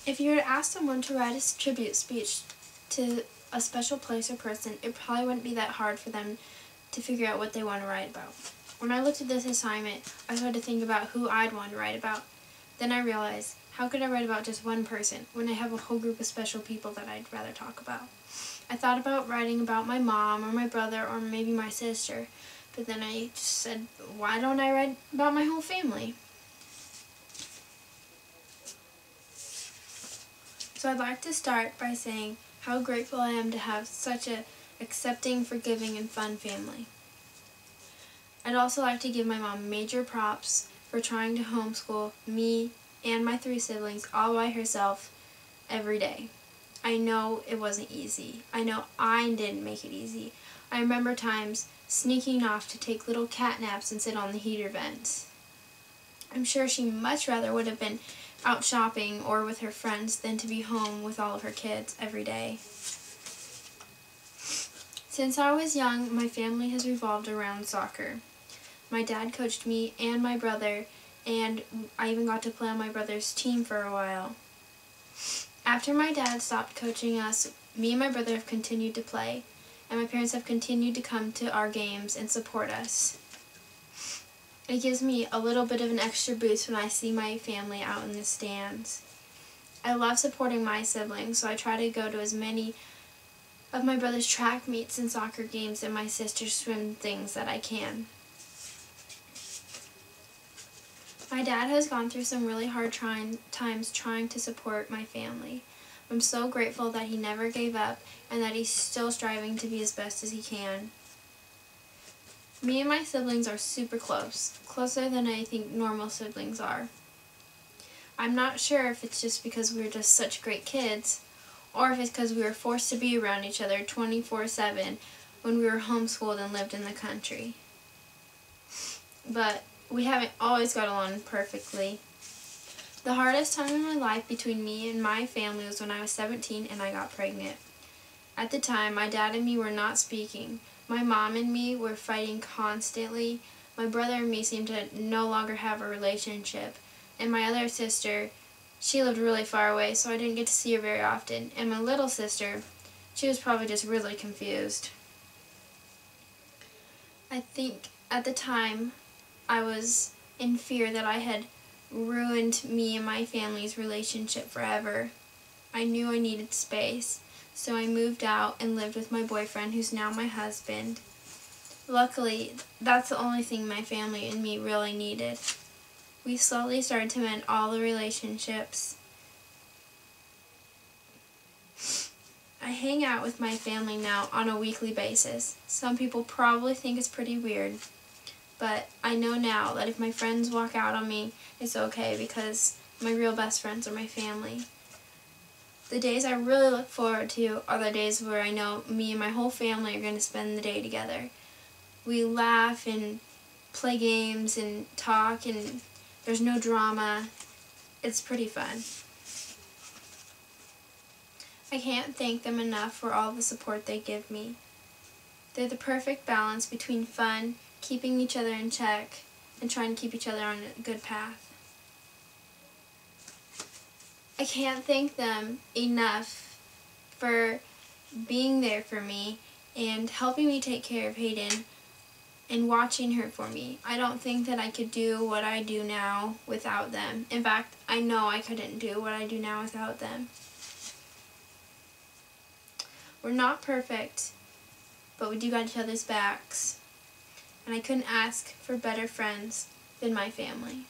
If you were to ask someone to write a tribute speech to a special place or person, it probably wouldn't be that hard for them to figure out what they want to write about. When I looked at this assignment, I started to think about who I'd want to write about. Then I realized, how could I write about just one person when I have a whole group of special people that I'd rather talk about? I thought about writing about my mom or my brother or maybe my sister, but then I just said, why don't I write about my whole family? So I'd like to start by saying how grateful I am to have such a accepting, forgiving, and fun family. I'd also like to give my mom major props for trying to homeschool me and my 3 siblings all by herself every day. I know it wasn't easy. I know I didn't make it easy. I remember times sneaking off to take little cat naps and sit on the heater vents. I'm sure she much rather would have been out shopping or with her friends than to be home with all of her kids every day. Since I was young, my family has revolved around soccer. My dad coached me and my brother, and I even got to play on my brother's team for a while. After my dad stopped coaching us, me and my brother have continued to play, and my parents have continued to come to our games and support us. It gives me a little bit of an extra boost when I see my family out in the stands. I love supporting my siblings, so I try to go to as many of my brother's track meets and soccer games and my sister's swim things that I can. My dad has gone through some really hard times trying to support my family. I'm so grateful that he never gave up and that he's still striving to be as best as he can. Me and my siblings are super close, closer than I think normal siblings are. I'm not sure if it's just because we're just such great kids, or if it's because we were forced to be around each other 24/7 when we were homeschooled and lived in the country. But we haven't always got along perfectly. The hardest time in my life between me and my family was when I was 17 and I got pregnant. At the time, my dad and me were not speaking. My mom and me were fighting constantly. My brother and me seemed to no longer have a relationship. And my other sister, she lived really far away, so I didn't get to see her very often. And my little sister, she was probably just really confused. I think at the time, I was in fear that I had ruined me and my family's relationship forever. I knew I needed space, so I moved out and lived with my boyfriend, who's now my husband. Luckily, that's the only thing my family and me really needed. We slowly started to mend all the relationships. I hang out with my family now on a weekly basis. Some people probably think it's pretty weird, but I know now that if my friends walk out on me, it's okay because my real best friends are my family. The days I really look forward to are the days where I know me and my whole family are going to spend the day together. We laugh and play games and talk, and there's no drama. It's pretty fun. I can't thank them enough for all the support they give me. They're the perfect balance between fun, keeping each other in check, and trying to keep each other on a good path. I can't thank them enough for being there for me and helping me take care of Hayden and watching her for me. I don't think that I could do what I do now without them. In fact, I know I couldn't do what I do now without them. We're not perfect, but we do got each other's backs. And I couldn't ask for better friends than my family.